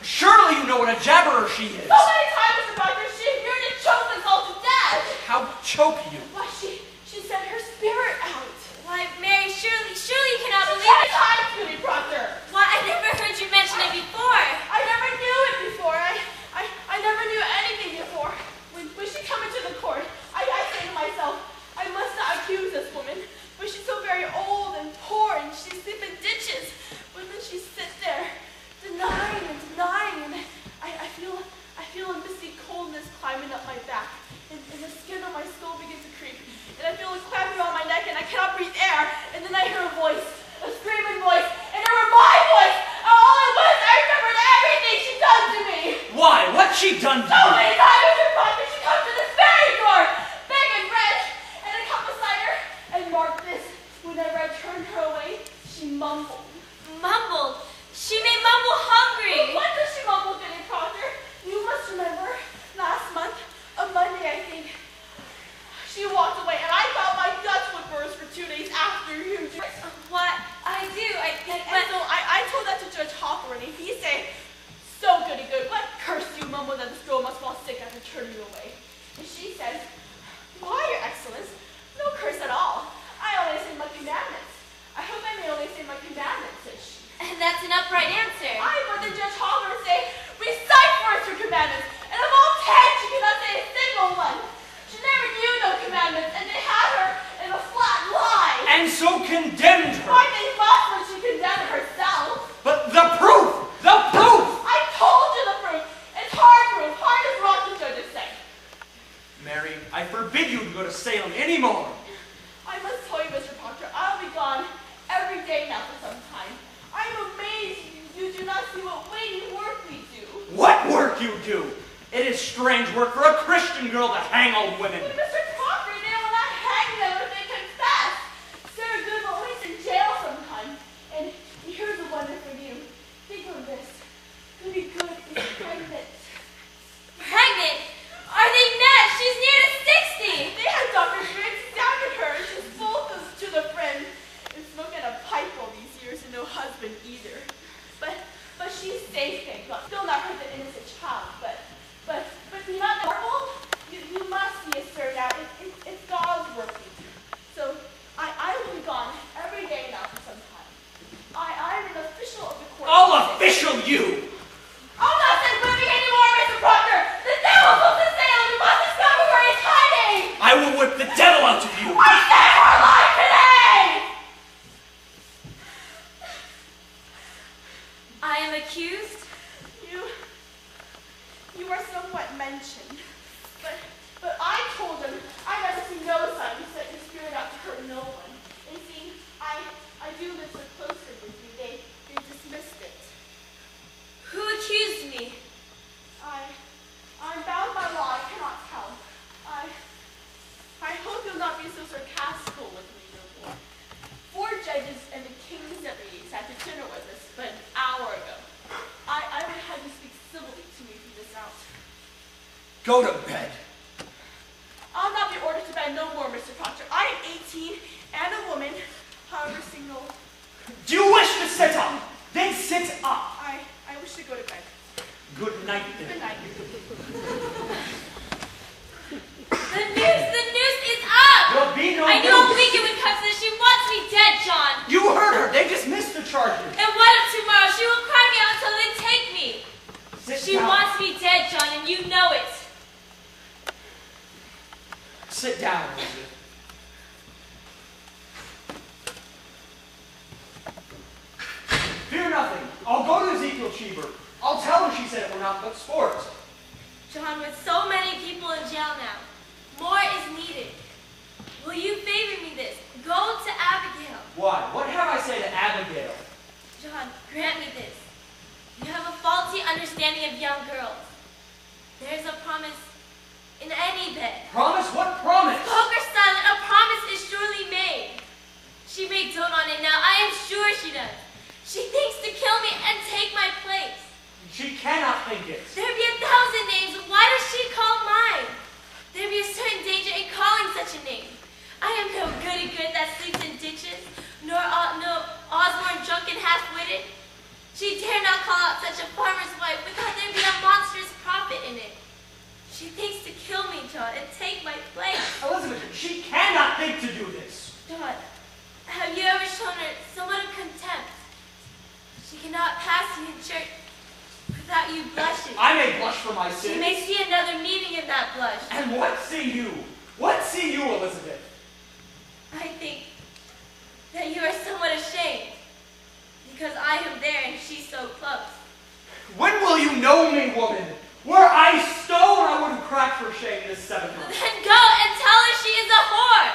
Surely you know what a jabberer she is. So many times, Mr. Proctor, she nearly choked us all to death. How choke you? Why, she sent her spirit out. Why, Mary, surely you cannot believe Ten it. times, Goody Proctor. Why, I never heard you mention it before. I never knew it before. I never knew anything before. When she came into the court, I say to myself, I must not accuse this woman, but she's so very old and poor, and she sleeps in ditches. But then she sits there, denying, and I feel a misty coldness climbing up my back, and the skin on my skull begins to creep, and I feel it clamping around my neck, and I cannot breathe air, and then I hear a voice, a screaming voice, and it was my voice, and all at once I remembered everything she done to me. Why? What's she done to So you? many times, Mr. Proctor, she comes to this very door, begging bread, and a cup of cider, and mark this, whenever I turned her away, she mumbled. Mumbled? She may mumble hungry. What does she mumble, Goody Proctor? You must remember, last month, a Monday, I think, she walked away, and I thought my guts would burst for 2 days after you. What? I do, I think, And so I told that to Judge Hopper, and he said, so goody good, what curse you mumble that this girl must fall sick after turning you away? And she says, why, Your Excellence, no curse at all. I only say my commandments. I hope I may only say my commandments, says she. And that's an upright answer. But the Judge Hopper say, recite for us your commandments, and of all 10, she cannot say a single one. She never knew no commandments, and they had her in a flat lie. And so condemned her. Why, they must when she condemned herself. But the proof! The proof! I told you the proof. It's hard proof. Hard as rock, the judges say. Mary, I forbid you to go to Salem anymore. I must tell you, Mr. Proctor, I'll be gone every day now for some time. I'm amazed you do not see what weighty work we do. What work you do? It is strange work for a Christian girl to hang old women. But Mr. Proctor, they will not hang them if they confess. Sarah Good will always in jail sometime. And here's a wonder for you. Think of this. Goody Good is pregnant. Pregnant? Are they mad? She's near to 60. They had Dr. Griggs examine her, and she's full to the friend. And smoking a pipe all these years and no husband either. But she's safe, thank God. Still not hurt the innocent child, but you not marvel? You must be a sir now. It's God's work you do. So I will be gone every day now for some time. I'm an official of the court. I'll official you! I'll not send whipping anymore, Mr. Proctor! The devil goes to Salem! We must discover where he's hiding! I will whip the devil out of you! I saved her life today! I am accused? You are somewhat mentioned. But I told them I never see no sign you set your spirit out to hurt no one. And see, I do live so closer with you. They dismissed it. Who accused me? I'm bound by law. I cannot tell. I hope you'll not be so sarcastical with me no more. 4 judges and the king's deputy sat to dinner with us but an hour ago. I would have you speak civilly to me from this out. Go to bed. I'll not be ordered to bed no more, Mr. Proctor. I am 18 and a woman, however single. Do you wish to sit up? Then sit up. I wish to go to bed. Good night, then. Good night. The noose is up! There'll be no I knew a noose. week it would come to this. She wants me dead, John. You heard her. They dismissed the charges. And what if tomorrow she will cry me out until they take me? Sit She down. wants me dead, John, and you know it. Sit down, Elizabeth. Fear nothing. I'll go to Ezekiel Cheever. I'll tell her she said it were not but sport. John, with so many people in jail now, more is needed. Will you favor me this? Go to Abigail. Why? What have I said to Abigail? John, grant me this. You have a faulty understanding of young girls. There's a promise in any bed. Promise? What promise? Poker silent, a promise is surely made. She may dote on it now. I am sure she does. She thinks to kill me and take my place. She cannot think it. There be 1,000 names. Why does she call mine? There be a certain danger in calling such a name. I am no goody good that sleeps in ditches, nor no Osborne drunken half-witted. She dare not call out such a farmer's wife without without you blushing. I may blush for my She sins. may see another meaning in that blush. And what see you? What see you, Elizabeth? I think that you are somewhat ashamed, because I am there and she's so close. When will you know me, woman? Were I stone, I wouldn't crack for shame this 7 months. Then go and tell her she is a whore.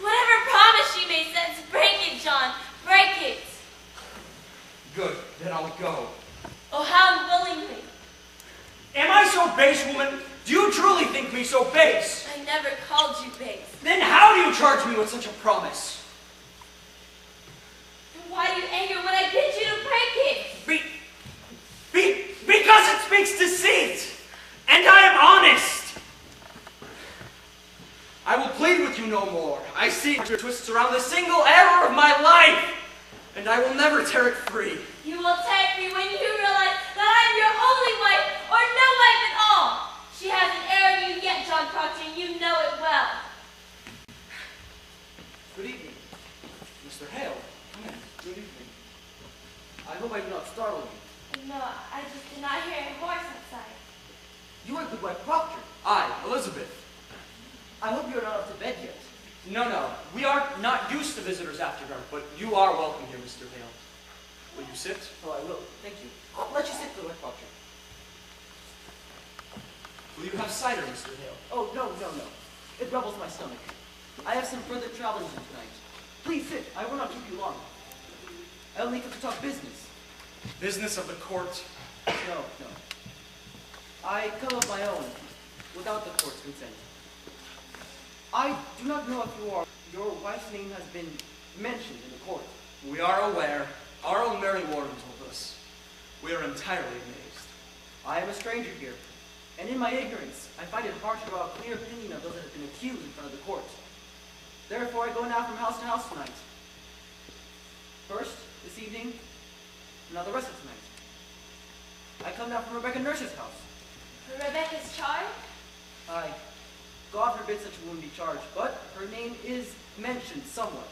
Whatever promise she may sense, break it, John. Break it. Good, then I'll go. Oh, how unwillingly. Am I so base, woman? Do you truly think me so base? I never called you base. Then how do you charge me with such a promise? And why do you anger when I bid you to break it? Because it speaks deceit, and I am honest. I will plead with you no more. I see your twists around the single error of my life, and I will never tear it free. You will take me when you realize that I am your only wife, or no wife at all. She hasn't erred you yet, John Proctor, and you know it well. Good evening. Mr. Hale, come in. Good evening. I hope I do not startle you. No, I just did not hear a horse outside. You are Goodwife Proctor. I, Elizabeth. I hope you are not up to bed yet. No. We are not used to visitors after dark, but you are welcome here, Mr. Hale. Will you sit? Oh, I will. Thank you. I'll let you sit, Goodwife Proctor. Will you have cider, Mr. Hale? Oh, no. It rebels my stomach. I have some further traveling to do tonight. Please sit. I will not keep you long. I only come to talk business. Business of the court. No. I come of my own, without the court's consent. I do not know if your wife's name has been mentioned in the court. We are aware. Our own Mary Warden told us. We are entirely amazed. I am a stranger here, and in my ignorance, I find it hard to draw a clear opinion of those that have been accused in front of the court. Therefore, I go now from house to house tonight. First, this evening, now the rest of tonight. I come now from Rebecca Nurse's house. Rebecca's charge? Aye. God forbid such a woman be charged, but her name is mentioned somewhat.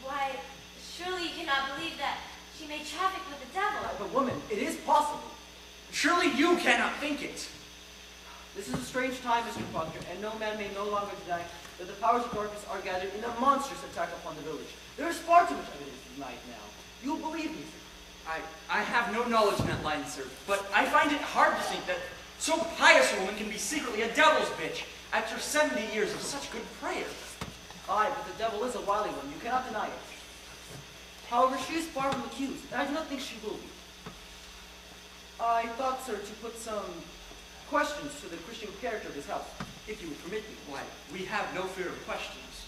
Why, surely you cannot believe that she may traffic with the devil. But woman, it is possible. Surely you cannot think it. This is a strange time, Mr. Proctor, and no man may no longer deny that the powers of darkness are gathered in a monstrous attack upon the village. There is far too much evidence tonight now. You will believe me, sir. I have no knowledge in that line, sir, but I find it hard to think that so pious a woman can be secretly a devil's bitch after 70 years of such good prayer. Aye, but the devil is a wily one. You cannot deny it. However, she is far from accused, and I do not think she will be. I thought, sir, to put some questions to the Christian character of this house, if you would permit me. Why, we have no fear of questions.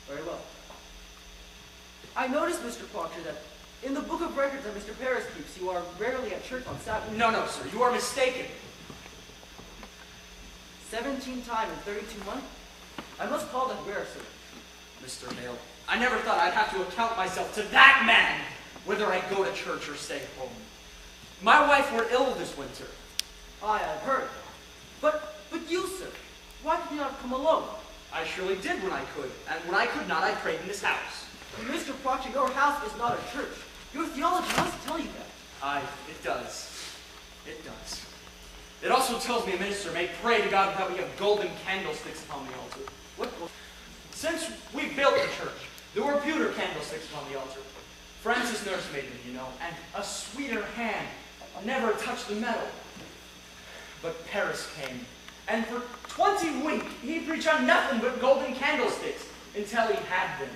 Very well. I noticed, Mr. Proctor, that in the book of records that Mr. Paris keeps, you are rarely at church on Sabbath. No, sir, you are mistaken. 17 times in 32 months? I must call that rare, sir. Mr. Hale, I never thought I'd have to account myself to that man, whether I go to church or stay home. My wife were ill this winter. Aye, I've heard. But you, sir, why did you not come alone? I surely did when I could, and when I could not, I prayed in this house. Mr. Proctor, your house is not a church. Your theology must tell you that. Aye, it does. It does. It also tells me a minister may pray to God that we have golden candlesticks upon the altar. What? Since we built the church, there were pewter candlesticks upon the altar. Francis Nurse made them, you know, and a sweeter hand never touched the metal. But Paris came, and for 20 weeks he preached on nothing but golden candlesticks until he had them.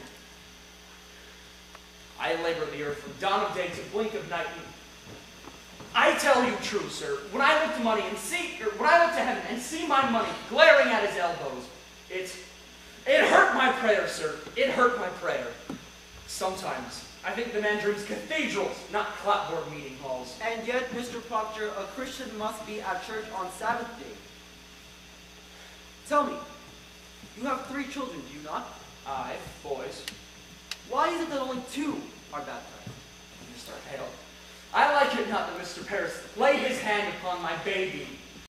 I labor the earth from dawn of day to blink of night. I tell you true, sir, when I look to money and when I look to heaven and see my money glaring at his elbows, it hurt my prayer, sir. It hurt my prayer. Sometimes I think the man dreams cathedrals, not clapboard meeting halls. And yet, Mr. Proctor, a Christian must be at church on Sabbath day. Tell me, you have 3 children, do you not? Aye, boys. Why is it that only 2 are baptized? Mr. Hale, I like it not that Mr. Paris laid his hand upon my baby